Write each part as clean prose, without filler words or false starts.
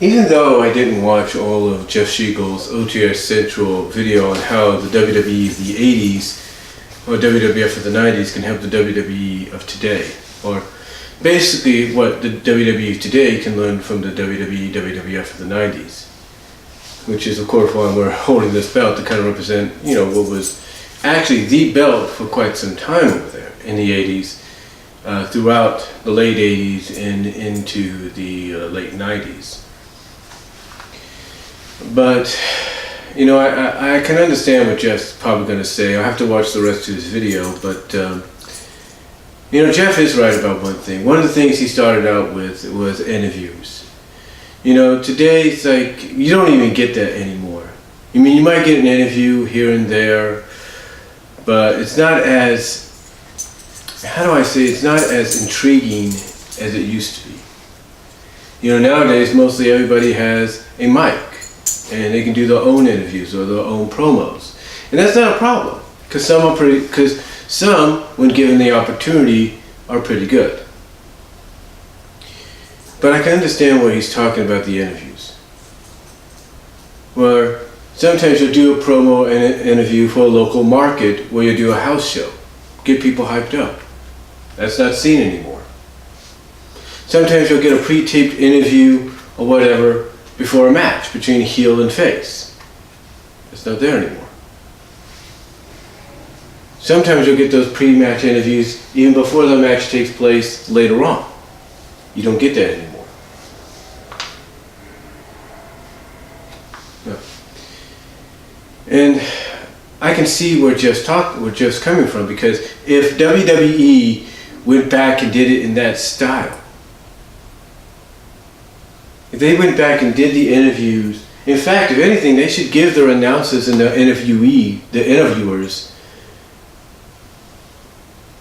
Even though I didn't watch all of Jeff Shiegel's OTR Central video on how the WWE of the 80s or WWF of the 90s can help the WWE of today, or basically what the WWE of today can learn from the WWE, WWF of the 90s, which is of course why we're holding this belt to kind of represent, you know, what was actually the belt for quite some time over there in the 80s, throughout the late 80s and into the late 90s. But, you know, I can understand what Jeff's probably going to say. I'll have to watch the rest of his video, but, you know, Jeff is right about one thing. One of the things he started out with was interviews. You know, today it's like, you don't even get that anymore. I mean, you might get an interview here and there, but it's not as, how do I say, it's not as intriguing as it used to be. You know, nowadays mostly everybody has a mic and they can do their own interviews or their own promos. And that's not a problem, because some, when given the opportunity, are pretty good. But I can understand why he's talking about the interviews. Where sometimes you'll do a promo and an interview for a local market where you do a house show. Get people hyped up. That's not seen anymore. Sometimes you'll get a pre-taped interview or whatever before a match between heel and face. It's not there anymore. Sometimes you'll get those pre-match interviews even before the match takes place later on. You don't get that anymore. No. And I can see where Jeff's coming from, because if WWE went back and did it in that style, if they went back and did the interviews, in fact, if anything, they should give their announcers and the interviewers,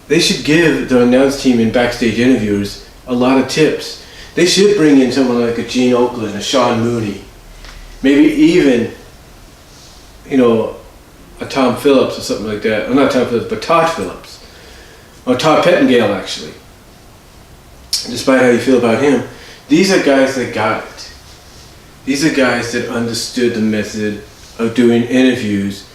they should give the announce team and backstage interviewers a lot of tips. They should bring in someone like a Gene Okerlund, a Sean Mooney, maybe even, you know, a Tom Phillips or something like that. Well, not Tom Phillips, but Todd Phillips. Or Todd Pettengill, actually. Despite how you feel about him. These are guys that got it. These are guys that understood the method of doing interviews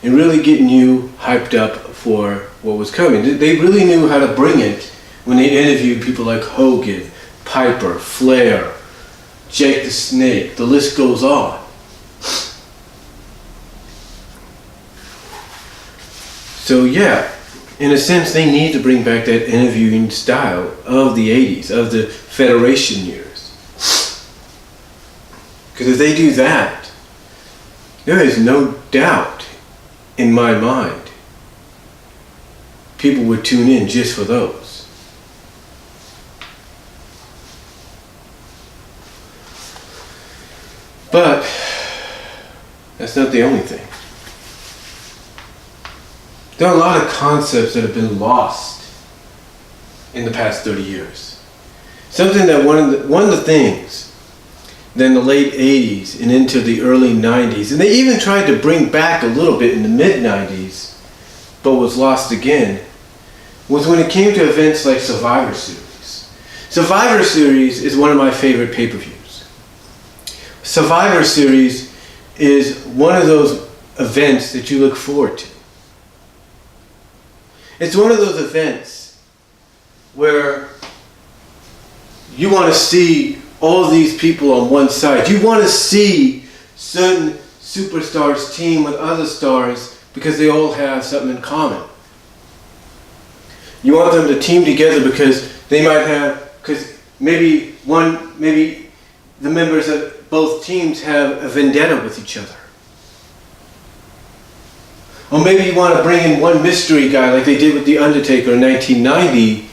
and really getting you hyped up for what was coming. They really knew how to bring it when they interviewed people like Hogan, Piper, Flair, Jake the Snake. The list goes on. So yeah, in a sense, they need to bring back that interviewing style of the 80s, of the Federation years. Because if they do that, there is no doubt in my mind people would tune in just for those. But that's not the only thing. There are a lot of concepts that have been lost in the past 30 years. Something that one of the things that in the late 80s and into the early 90s, and they even tried to bring back a little bit in the mid 90s, but was lost again, was when it came to events like Survivor Series. Survivor Series is one of my favorite pay-per-views. Survivor Series is one of those events that you look forward to. It's one of those events where you want to see all these people on one side. You want to see certain superstars team with other stars because they all have something in common. You want them to team together because they might have, because maybe the members of both teams have a vendetta with each other. Or maybe you want to bring in one mystery guy like they did with The Undertaker in 1990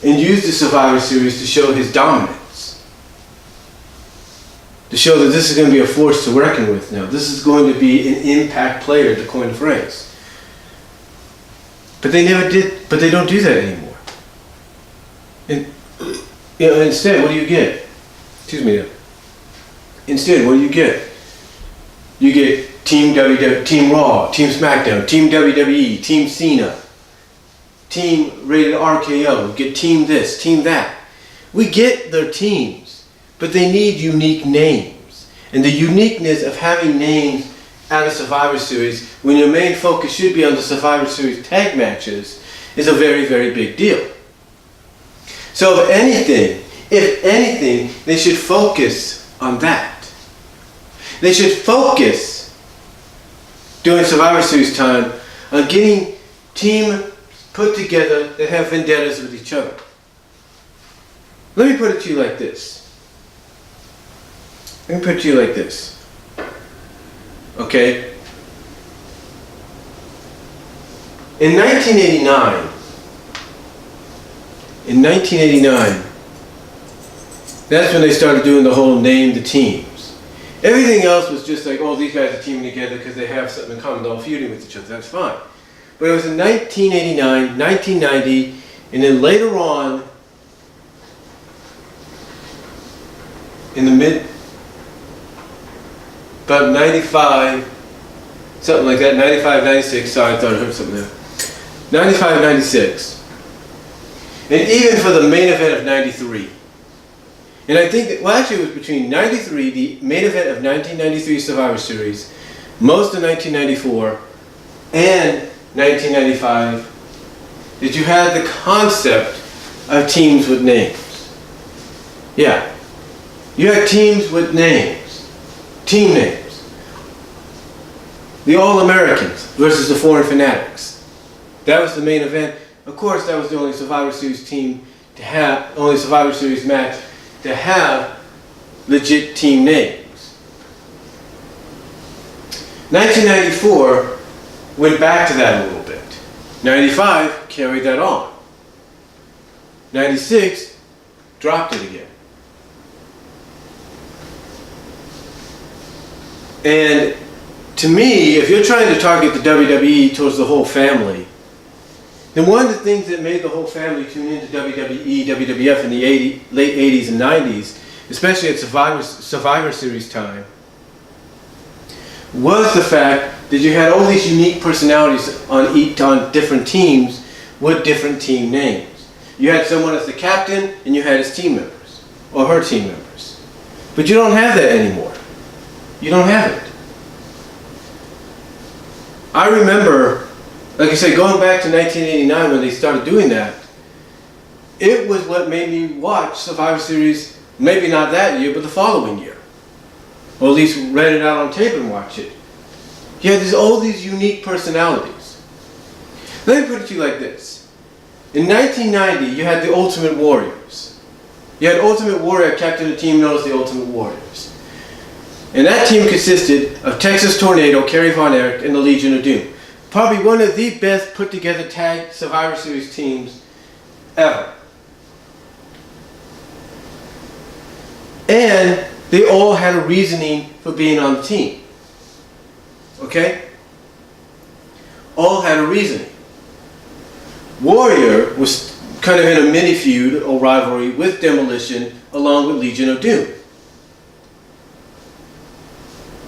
and use the Survivor Series to show his dominance. To show that this is going to be a force to reckon with now. This is going to be an impact player, to coin the phrase. But they never did, but they don't do that anymore. And, you know, instead, what do you get? Excuse me now. Instead, what do you get? You get Team WWF, Team Raw, Team SmackDown, Team WWE, Team Cena, Team Rated RKO, get Team this, Team that. We get their teams, but they need unique names. And the uniqueness of having names at a Survivor Series, when your main focus should be on the Survivor Series tag matches, is a very, very big deal. So if anything, they should focus on that. They should focus during Survivor Series time on getting team put together that have vendettas with each other. Let me put it to you like this. Okay? In 1989, that's when they started doing the whole name the teams. Everything else was just like, oh, these guys are teaming together because they have something in common, they're all feuding with each other, that's fine. But it was in 1989, 1990, and then later on, in the about 95, something like that, 95, 96, sorry, I thought I heard something there. 95, 96. And even for the main event of 93. And I think that, well, actually it was between 93, the main event of 1993 Survivor Series, most of 1994, and 1995, that you had the concept of teams with names. Yeah. You had teams with names. Team names. The All-Americans versus the Foreign Fanatics. That was the main event. Of course, that was the only Survivor Series team to have, only Survivor Series match to have legit team names. 1994 went back to that a little bit. 95 carried that on. 96 dropped it again. And to me, if you're trying to target the WWE towards the whole family, then one of the things that made the whole family tune into WWE, WWF in the late 80s and 90s, especially at Survivor Series time, was the fact that you had all these unique personalities on different teams with different team names. You had someone as the captain and you had his team members, or her team members. But you don't have that anymore. You don't have it. I remember, like I said, going back to 1989 when they started doing that, it was what made me watch Survivor Series, maybe not that year, but the following year. Or at least rent it out on tape and watch it. You had all these unique personalities. Let me put it to you like this. In 1990, you had the Ultimate Warriors. You had Ultimate Warrior captain a team known as the Ultimate Warriors. And that team consisted of Texas Tornado, Kerry Von Erich, and the Legion of Doom. Probably one of the best put together tag Survivor Series teams ever. And they all had a reasoning for being on the team. Okay? All had a reasoning. Warrior was kind of in a mini feud or rivalry with Demolition along with Legion of Doom.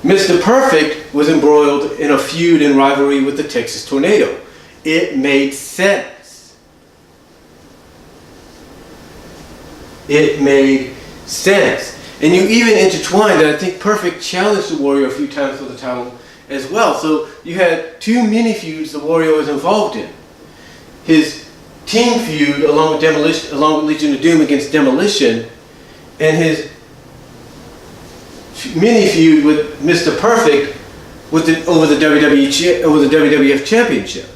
Mr. Perfect was embroiled in a feud and rivalry with the Texas Tornado. It made sense. It made sense. And you even intertwined, and I think Perfect challenged the Warrior a few times for the title as well. So you had two mini feuds the Warrior was involved in. His team feud along with Legion of Doom against Demolition, and his mini feud with Mr. Perfect over the WWF Championship.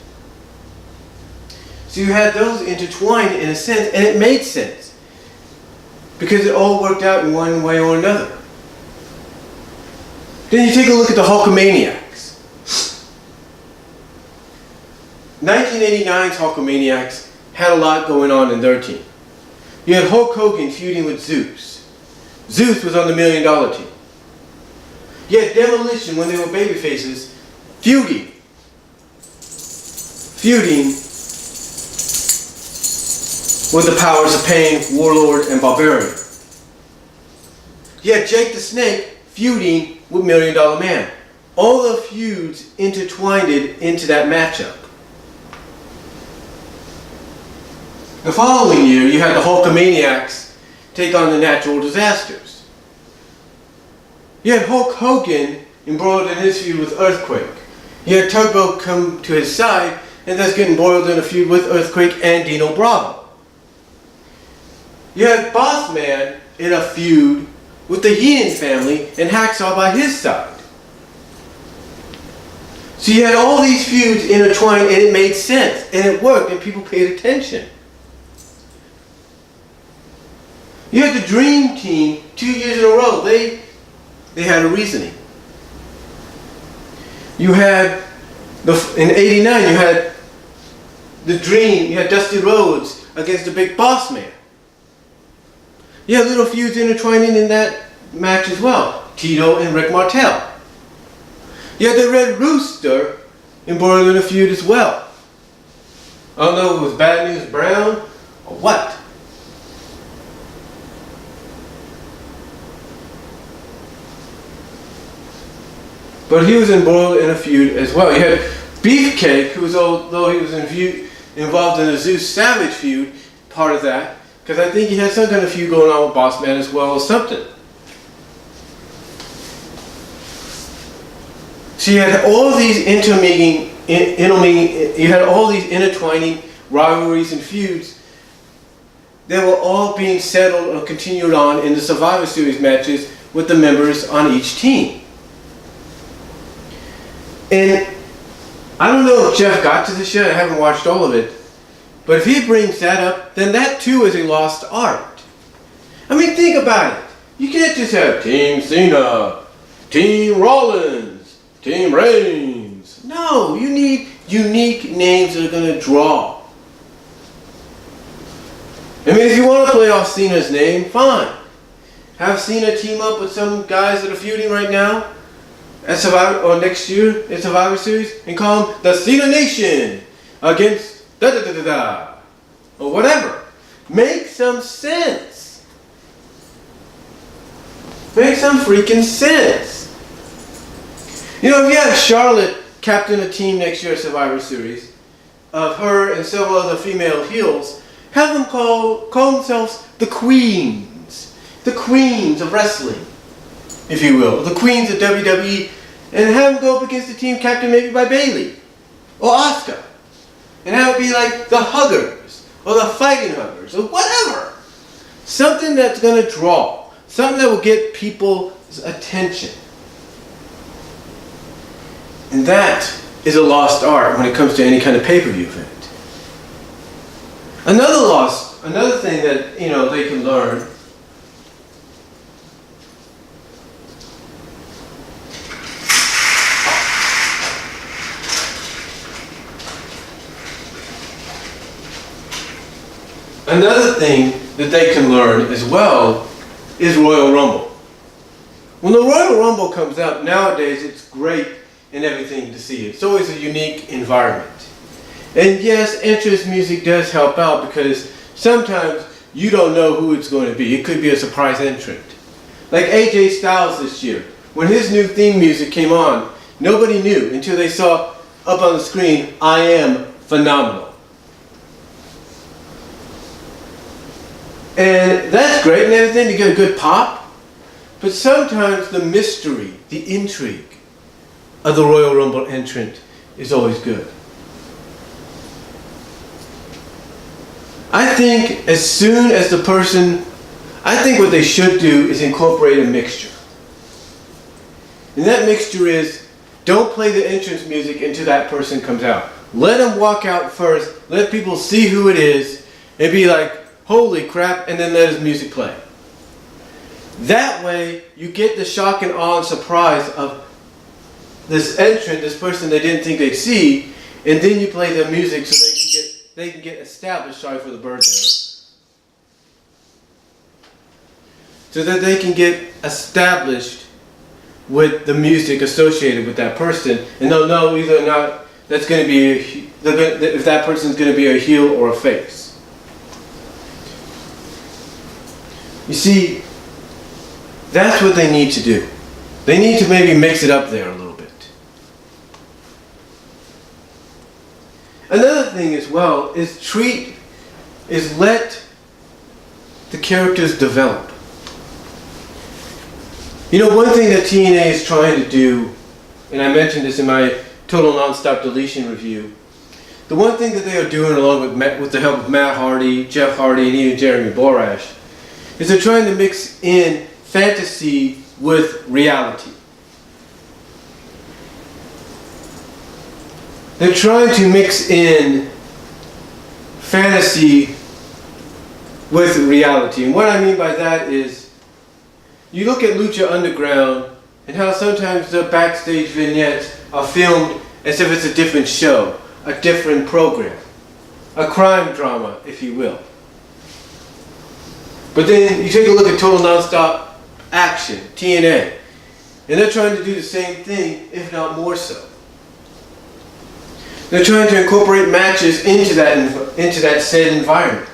So you had those intertwined in a sense, and it made sense because it all worked out in one way or another. Then you take a look at the Hulkamaniacs. 1989's Hulkamaniacs had a lot going on in their team. You had Hulk Hogan feuding with Zeus. Zeus was on the $1 Million team. Yet Demolition, when they were babyfaces, feuding with the Powers of Pain, Warlord, and Barbarian. Yet Jake the Snake feuding with $1 Million Man. All the feuds intertwined into that matchup. The following year, you had the Hulkamaniacs take on the Natural Disasters. You had Hulk Hogan embroiled in his feud with Earthquake. You had Turbo come to his side and thus get embroiled in a feud with Earthquake and Dino Bravo. You had Boss Man in a feud with the Heenan family and Hacksaw by his side. So you had all these feuds intertwined and it made sense and it worked and people paid attention. You had the Dream Team 2 years in a row. They had a reasoning. You had, in '89, you had the Dream, you had Dusty Rhodes against the Big Boss Man. You had little feuds intertwining in that match as well. Tito and Rick Martel. You had the Red Rooster embroiled in a feud as well. I don't know if it was Bad News Brown or what. But he was embroiled in a feud as well. You had Beefcake, who was, although he was involved in the Zeus Savage feud, part of that, because I think he had some kind of feud going on with Boss Man as well or something. So you had all these you had all these intertwining rivalries and feuds that were all being settled or continued on in the Survivor Series matches with the members on each team. And I don't know if Jeff got to this yet, I haven't watched all of it, but if he brings that up, then that too is a lost art. I mean, think about it. You can't just have Team Cena, Team Rollins, Team Reigns. No, you need unique names that are going to draw. I mean, if you want to play off Cena's name, fine. Have Cena team up with some guys that are feuding right now at Survivor, or next year in Survivor Series, and call them the Cena Nation against da-da-da-da-da, or whatever. Make some sense. Make some freaking sense. You know, if you have Charlotte captain a team next year at Survivor Series, of her and several other female heels, have them call themselves the Queens. The Queens of wrestling, if you will. The Queens of WWE, and have them go up against the team captained maybe by Bayley or Asuka. And have it be like the Huggers, or the Fighting Huggers, or whatever. Something that's going to draw. Something that will get people's attention. And that is a lost art when it comes to any kind of pay-per-view event. Another thing that, you know, they can learn as well is Royal Rumble. When the Royal Rumble comes out nowadays, it's great and everything to see. It's always a unique environment. And yes, entrance music does help out because sometimes you don't know who it's going to be. It could be a surprise entrant. Like AJ Styles this year. When his new theme music came on, nobody knew until they saw up on the screen, I am phenomenal. And that's great and everything to get a good pop. But sometimes the mystery, the intrigue of the Royal Rumble entrant is always good. I think as soon as I think what they should do is incorporate a mixture. And that mixture is, don't play the entrance music until that person comes out. Let them walk out first, let people see who it is, and be like, holy crap, and then let his music play. That way, you get the shock and awe and surprise of this entrant, this person they didn't think they'd see, and then you play their music so they can get established, sorry for the bird there, so that they can get established with the music associated with that person, and they'll know whether or not that's going to be, if that person's going to be a heel or a face. You see, that's what they need to do. They need to maybe mix it up there a little bit. Another thing as well is let the characters develop. You know, one thing that TNA is trying to do, and I mentioned this in my Total Nonstop Deletion review, the one thing that they are doing along with the help of Matt Hardy, Jeff Hardy, and even Jeremy Borash, is they're trying to mix in fantasy with reality. They're trying to mix in fantasy with reality. And what I mean by that is, you look at Lucha Underground and how sometimes the backstage vignettes are filmed as if it's a different show, a different program, a crime drama, if you will. But then you take a look at Total Nonstop Action, TNA, and they're trying to do the same thing, if not more so. They're trying to incorporate matches into that said environment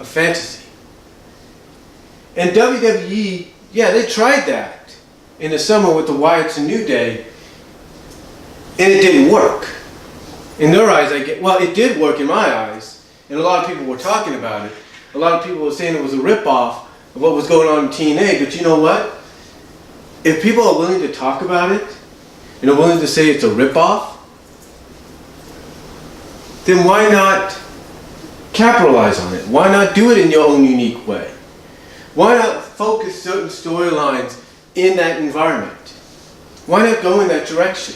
of fantasy. And WWE, yeah, they tried that in the summer with the Wyatts and New Day, and it didn't work. In their eyes, it did work in my eyes, and a lot of people were talking about it. A lot of people were saying it was a ripoff of what was going on in TNA, but you know what? If people are willing to talk about it, and are willing to say it's a ripoff, then why not capitalize on it? Why not do it in your own unique way? Why not focus certain storylines in that environment? Why not go in that direction?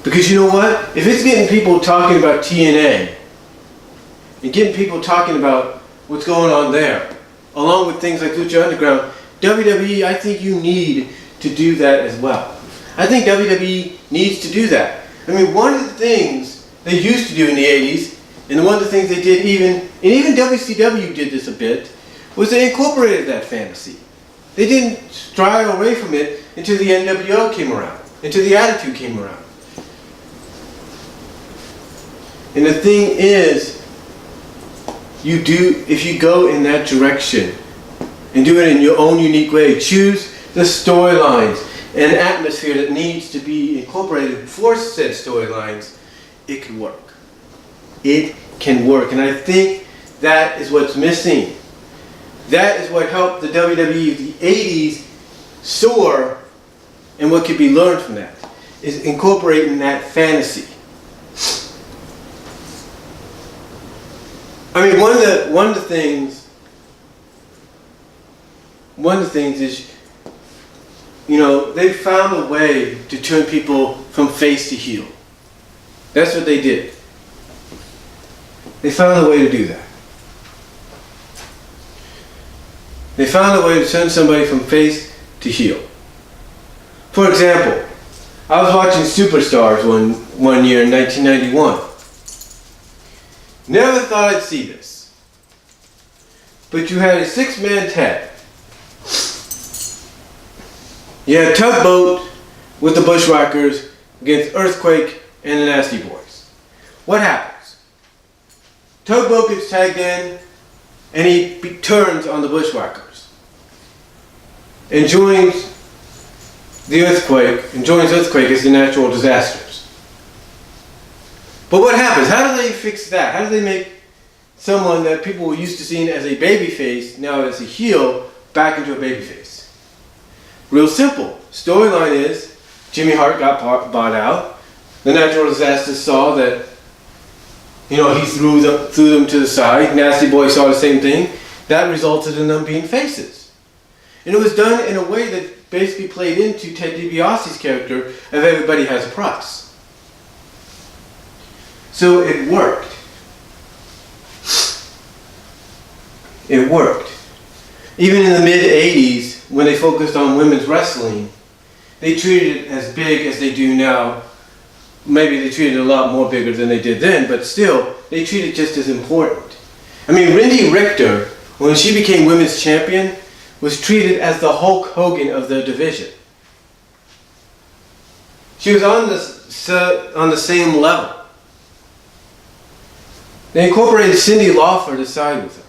Because you know what? If it's getting people talking about TNA, and getting people talking about what's going on there, along with things like Lucha Underground, WWE, I think you need to do that as well. I think WWE needs to do that. I mean, one of the things they used to do in the 80s, and one of the things they did even WCW did this a bit, was they incorporated that fantasy. They didn't stray away from it until the NWO came around, until the Attitude came around. And the thing is, if you go in that direction and do it in your own unique way, choose the storylines and atmosphere that needs to be incorporated for said storylines, it can work. It can work. And I think that is what's missing. That is what helped the WWE of the 80s soar, and what could be learned from that is incorporating that fantasy. I mean, one of the things is, you know, they found a way to turn people from face to heel. That's what they did. They found a way to do that. They found a way to turn somebody from face to heel. For example, I was watching Superstars one year in 1991. Never thought I'd see this. But you had a 6-man tag. You had Tugboat with the Bushwhackers against Earthquake and the Nasty Boys. What happens? Tugboat gets tagged in and he turns on the Bushwhackers and joins the Earthquake, and joins Earthquake as the Natural Disasters. But what happens? How do they fix that? How do they make someone that people were used to seeing as a babyface, now as a heel, back into a babyface? Real simple. Storyline is, Jimmy Hart got bought out. The Natural Disasters saw that, you know, he threw them to the side. Nasty Boy saw the same thing. That resulted in them being faces. And it was done in a way that basically played into Ted DiBiase's character of Everybody Has a Price. So it worked. It worked. Even in the mid-80s, when they focused on women's wrestling, they treated it as big as they do now. Maybe they treated it a lot more bigger than they did then, but still, they treated it just as important. I mean, Randy Richter, when she became women's champion, was treated as the Hulk Hogan of the division. She was on the same level. They incorporated Cyndi Lauper to side with her.